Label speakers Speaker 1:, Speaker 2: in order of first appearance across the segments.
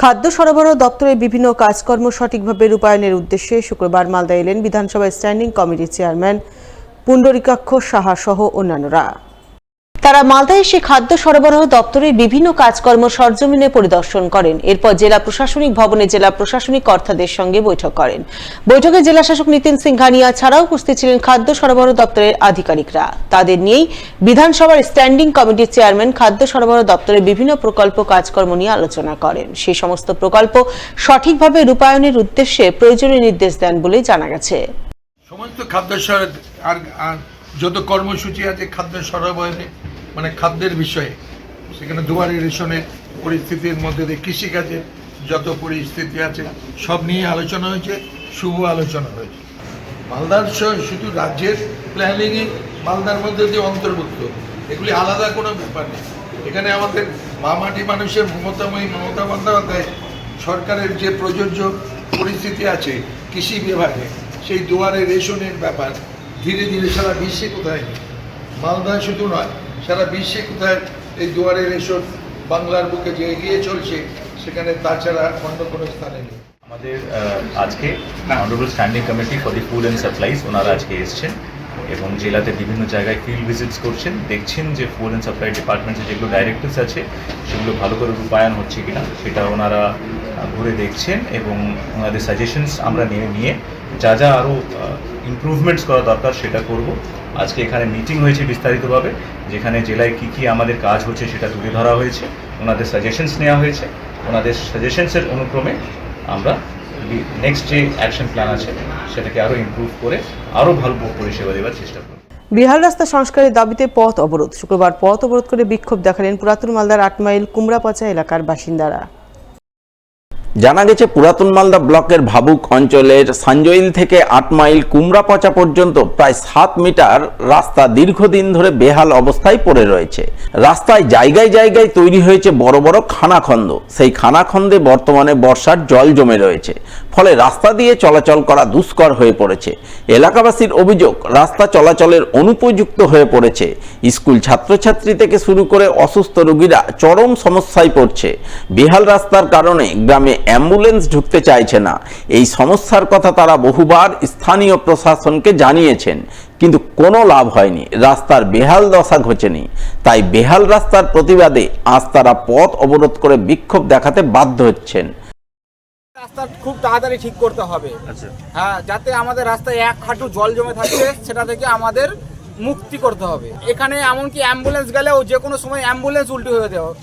Speaker 1: খাদ্য সরবরাহ দপ্তরের বিভিন্ন কাজকর্ম সঠিকভাবে রূপায়ণের উদ্দেশ্যে শুক্রবার মালদা এলেন বিধানসভা স্ট্যান্ডিং কমিটির চেয়ারম্যান পুণ্ডরীকাক্ষ সাহা সহ অন্যান্যরা। তারা মালদায় এসে খাদ্য সরবরাহ দপ্তরের বিভিন্ন কাজকর্ম সরজমিনে পরিদর্শন করেন। এরপর জেলা প্রশাসনিক ভবনে জেলা প্রশাসনিক কর্তাদের সঙ্গে বৈঠক করেন। বৈঠকে জেলা শাসক নিতিন সিংহানিয়া ছাড়াও উপস্থিত ছিলেন খাদ্য সরবরাহ দপ্তরের আধিকারিকরা। তাদের নিয়েই বিধানসভার স্ট্যান্ডিং কমিটির চেয়ারম্যান খাদ্য সরবরাহ দপ্তরের বিভিন্ন প্রকল্প কাজকর্ম নিয়ে আলোচনা করেন। সেই সমস্ত প্রকল্প সঠিকভাবে রূপায়ণের উদ্দেশ্যে প্রয়োজনীয় নির্দেশ দেন বলে জানা গেছে।
Speaker 2: সমস্ত খাদ্য আর যত কর্মসূচি আছে খাদ্য সরবরাহে মানে খাদ্যের বিষয়ে, সেখানে দুয়ারে রেশনের পরিস্থিতির মধ্যে দিয়ে কৃষিকাজের যত পরিস্থিতি আছে সব নিয়ে আলোচনা হয়েছে, শুভ আলোচনা হয়েছে। মালদার শুধু রাজ্যের প্ল্যানিংয়ে মালদার মধ্যে দিয়ে অন্তর্ভুক্ত, এগুলি আলাদা কোনো ব্যাপার নেই। এখানে আমাদের মামাটি মানুষের মমতা বন্দ্যোপাধ্যায় সরকারের যে প্রযোজ্য পরিস্থিতি আছে কৃষি বিভাগে, সেই দুয়ারে রেশনের ব্যাপার ধীরে ধীরে সারা বিশ্বে কোথায় নেই, মালদা শুধু নয় সারা বিশ্বে কোথায় এই দুয়ারে রেশন বাংলার বুকে যে এগিয়ে চলছে সেখানে তাছাড়া অন্য কোনো স্থানে নেই।
Speaker 3: আমাদের আজকে honourable standing committee for the food and supplies ওনারা আজকে এসছেন এবং জেলাতে বিভিন্ন জায়গায় ফিল্ড ভিজিটস করছেন, দেখছেন যে ফুড অ্যান্ড সাপ্লাই ডিপার্টমেন্টের যেগুলো ডাইরেক্টিভস আছে সেগুলো ভালো করে রূপায়ণ হচ্ছে কিনা সেটা ওনারা ঘুরে দেখছেন এবং ওনাদের সাজেশনস আমরা নিয়ে যা যা আরও ইমপ্রুভমেন্টস করা দরকার সেটা করব। আজকে এখানে মিটিং হয়েছে বিস্তারিতভাবে, যেখানে জেলায় কী কী আমাদের কাজ হচ্ছে সেটা তুলে ধরা হয়েছে, ওনাদের সাজেশনস নেওয়া হয়েছে। ওনাদের সাজেশনসের অনুক্রমে আমরা নেক্সট যে অ্যাকশন প্ল্যান আছে সেটাকে আরও ইমপ্রুভ করে আরও ভালো পরিষেবা দেওয়ার চেষ্টা করব।
Speaker 1: বিহার রাস্তা সংস্কারের দাবিতে পথ অবরোধ। শুক্রবার পথ অবরোধ করে বিক্ষোভ দেখালেন পুরাতন মালদার ৮ মাইল কুমড়াপচা এলাকার বাসিন্দারা।
Speaker 4: জানা গেছে পুরাতন মালদা ব্লকের ভাবুক অঞ্চলের সাঞ্জইল থেকে ৮ মাইল কুমড়াপচা পর্যন্ত প্রায় ৭ মিটার রাস্তা দীর্ঘদিন ধরে বেহাল অবস্থায় পড়ে রয়েছে। রাস্তায় জায়গায় জায়গায় তৈরি হয়েছে বড় বড় খানাখন্দ। সেই খানাখন্দে বর্তমানে বর্ষার জল জমে রয়েছে, ফলে রাস্তা দিয়ে চলাচল করা দুষ্কর হয়ে পড়েছে। এলাকাবাসীর অভিযোগ, রাস্তা চলাচলের অনুপযুক্ত হয়ে পড়েছে। স্কুল ছাত্রছাত্রী থেকে শুরু করে অসুস্থ রোগীরা চরম সমস্যায় পড়ছে। বেহাল রাস্তার কারণে গ্রামে অ্যাম্বুলেন্স ঢুকতে চাইছে না। এই সমস্যার কথা তারা বহুবার স্থানীয় প্রশাসনকে জানিয়েছেন, কিন্তু কোনো লাভ হয়নি। রাস্তার বেহাল দশা ঘটেনি। তাই বেহাল রাস্তার প্রতিবাদে আজ তারা পথ অবরোধ করে বিক্ষোভ দেখাতে বাধ্য হচ্ছেন।
Speaker 5: রাস্তা খুব তাড়াতাড়ি ঠিক করতে হবে। হ্যাঁ, যাতে আমাদের রাস্তায় এক হাঁটু জল জমে থাকে সেটা থেকে আমাদের মুক্তি করতে হবে। এখানে এমনকি অ্যাম্বুলেন্স গেলেও যে কোনো সময় অ্যাম্বুলেন্স উল্টো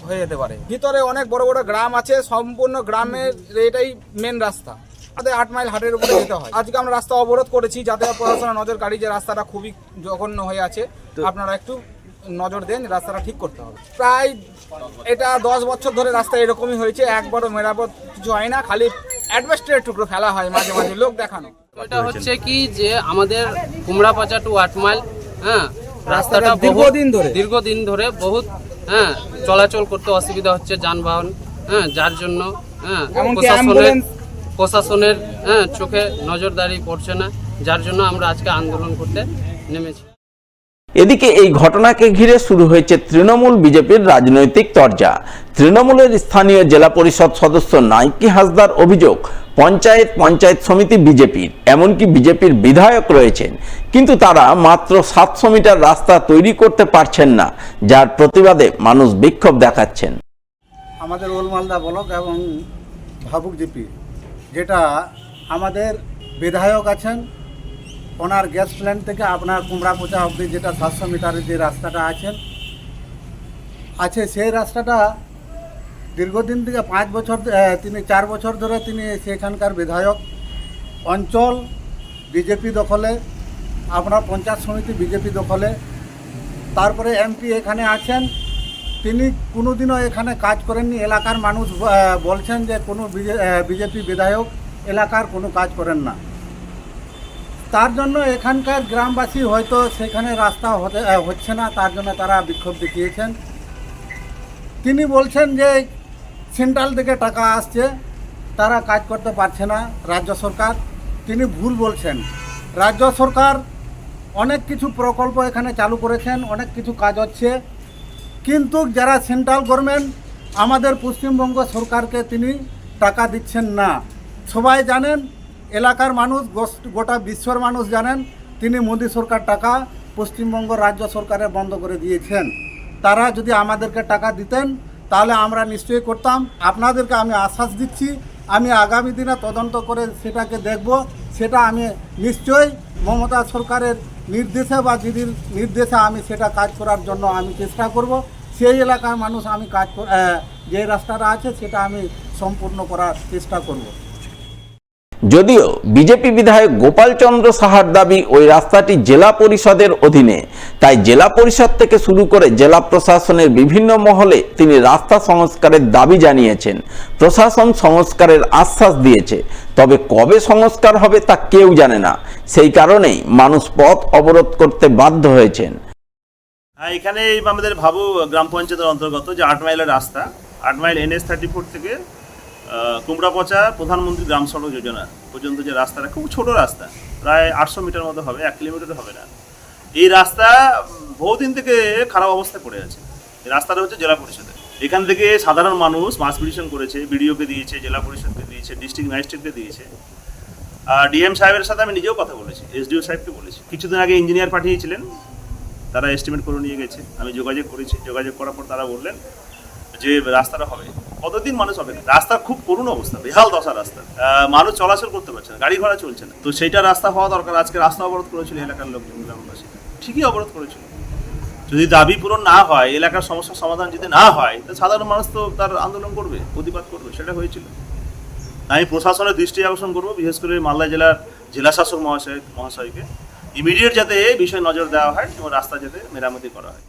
Speaker 5: হয়ে যেতে পারে। ভিতরে অনেক বড় বড় গ্রাম আছে, সম্পূর্ণ গ্রামের এটাই মেন রাস্তা। আমাদের ৮ মাইল হাটের উপরে যেতে হয়। আজকে আমরা রাস্তা অবরোধ করেছি যাতে প্রশাসনের নজর কাড়ি যে রাস্তাটা খুবই জঘন্য হয়ে আছে, আপনারা একটু নজর দেন, রাস্তাটা ঠিক করতে হবে। প্রায় এটা 10 বছর ধরে রাস্তা এরকমই হয়েছে, একবারও মেরামত কিছু হয় না, খালি অ্যাডভেস্টারের টুকরো ফেলা হয় মাঝে মাঝে লোক দেখানো।
Speaker 6: এটা হচ্ছে কি যে আমাদের কুমড়াপচা টু ৮ মাইল রাস্তাটা দীর্ঘদিন ধরে বহুত চলাচল করতে অসুবিধা হচ্ছে যানবাহন, যার জন্য প্রশাসনের চোখে নজরদারি পড়ছে না, যার জন্য আমরা আজকে আন্দোলন করতে নেমেছি।
Speaker 4: এদিকে এই ঘটনাকে ঘিরে শুরু হয়েছে তৃণমূল বিজেপির রাজনৈতিক চর্চা। তৃণমূলের স্থানীয় জেলা পরিষদ সদস্য নাইকি হাসদার অভিযোগ, পঞ্চায়েত সমিতি বিজেপির, এমনকি বিজেপির বিধায়ক রয়েছেন, কিন্তু তারা মাত্র ৭০০ মিটার রাস্তা তৈরি করতে পারছেন না, যার প্রতিবাদে মানুষ বিক্ষোভ দেখাচ্ছেন।
Speaker 7: আমাদের ওল্ড মালদা ব্লক এবং ভাবুক জিপি, যেটা আমাদের বিধায়ক আছেন, ওনার গ্যাস প্ল্যান্ট থেকে আপনার কুমড়াপচা অবধি যেটা ৭০০ মিটারের যে রাস্তাটা আছে সেই রাস্তাটা দীর্ঘদিন থেকে 4 বছর ধরে তিনি সেখানকার বিধায়ক। অঞ্চল বিজেপি দখলে, আপনার পঞ্চায়েত সমিতি বিজেপি দখলে, তারপরে এমপি এখানে আছেন, তিনি কোনোদিনও এখানে কাজ করেননি। এলাকার মানুষ বলছেন যে কোনো বিজেপি বিধায়ক এলাকার কোনো কাজ করেন না। তার জন্য এখানকার গ্রামবাসী হয়তো সেখানে রাস্তা হচ্ছে না, তার জন্য তারা বিক্ষোভ দেখিয়েছেন। তিনি বলছেন যে সেন্ট্রাল থেকে টাকা আসছে, তারা কাজ করতে পারছে না রাজ্য সরকার। তিনি ভুল বলছেন। রাজ্য সরকার অনেক কিছু প্রকল্প এখানে চালু করেছেন, অনেক কিছু কাজ হচ্ছে, কিন্তু যারা সেন্ট্রাল গভর্নমেন্ট আমাদের পশ্চিমবঙ্গ সরকারকে তিনি টাকা দিচ্ছেন না। সবাই জানেন, এলাকার মানুষ, গোটা বিশ্বর মানুষ জানেন, তিনি মোদী সরকার টাকা পশ্চিমবঙ্গ রাজ্য সরকারে বন্ধ করে দিয়েছেন। তারা যদি আমাদেরকে টাকা দিতেন তাহলে আমরা নিশ্চয়ই করতাম। আপনাদেরকে আমি আশ্বাস দিচ্ছি, আমি আগামী দিনে তদন্ত করে সেটাকে দেখব। সেটা আমি নিশ্চয়ই মমতা সরকারের নির্দেশে বা দিদির নির্দেশে আমি সেটা কাজ করার জন্য আমি চেষ্টা করব। সেই এলাকার মানুষ আমি যে রাস্তাটা আছে সেটা আমি সম্পূর্ণ করার চেষ্টা করব।
Speaker 4: যদিও বিজেপি বিধায়ক গোপালচন্দ্র সাহার দাবি ওই রাস্তাটি জেলা পরিষদের অধীনে, তাই জেলা পরিষদ থেকে শুরু করে জেলা প্রশাসনের বিভিন্ন মহলে তিনি রাস্তা সংস্কারের দাবি জানিয়েছেন। প্রশাসন সংস্কারের আশ্বাস দিয়েছে, তবে কবে সংস্কার হবে তা কেউ জানে না। সেই কারণেই মানুষ পথ অবরোধ করতে বাধ্য হয়েছেন।
Speaker 8: এখানে আমাদের ভাবু গ্রাম পঞ্চায়েতের অন্তর্গত যে 8 মাইলের রাস্তা, 8 মাইল NH-34 থেকে কুমড়াপচা প্রধানমন্ত্রী গ্রাম সড়ক যোজনা পর্যন্ত যে রাস্তাটা, খুব ছোট রাস্তা, প্রায় 800 মিটার মতো হবে, 1 কিলোমিটার হবে না। এই রাস্তা বহুদিন থেকে খারাপ অবস্থায় পড়ে আছে। এই রাস্তাটা হচ্ছে জেলা পরিষদের। এখান থেকে সাধারণ মানুষ মাস পিটিশন করেছে, বিডিওকে দিয়েছে, জেলা পরিষদকে দিয়েছে, ডিস্ট্রিক্ট ম্যাজিস্ট্রেটকে দিয়েছে। ডিএম সাহেবের সাথে আমি নিজেও কথা বলেছি, SDO সাহেবকে বলেছি। কিছুদিন আগে ইঞ্জিনিয়ার পাঠিয়েছিলেন, তারা এস্টিমেট করে নিয়ে গেছে। আমি যোগাযোগ করেছি, যোগাযোগ করার পর তারা বললেন যে রাস্তাটা হবে। কতদিন মানুষ হবে? রাস্তার খুব করুণ অবস্থা, বেহাল দশা রাস্তা, মানুষ চলাচল করতে পারছে না, গাড়ি ঘোড়া চলছে না। তো সেইটা রাস্তা হওয়া দরকার। আজকে রাস্তা অবরোধ করেছিল এলাকার লোকজন, গ্রামবাসী ঠিকই অবরোধ করেছিল। যদি দাবি পূরণ না হয়, এলাকার সমস্যার সমাধান যদি না হয়, তো সাধারণ মানুষ তো তার আন্দোলন করবে, প্রতিবাদ করবে। সেটা হয়েছিল। আমি প্রশাসনের দৃষ্টি আকর্ষণ করবো, বিশেষ করে মালদা জেলার জেলাশাসক মহাশয়কে ইমিডিয়েট যাতে এই বিষয়ে নজর দেওয়া হয় এবং রাস্তা যাতে মেরামতি করা হয়।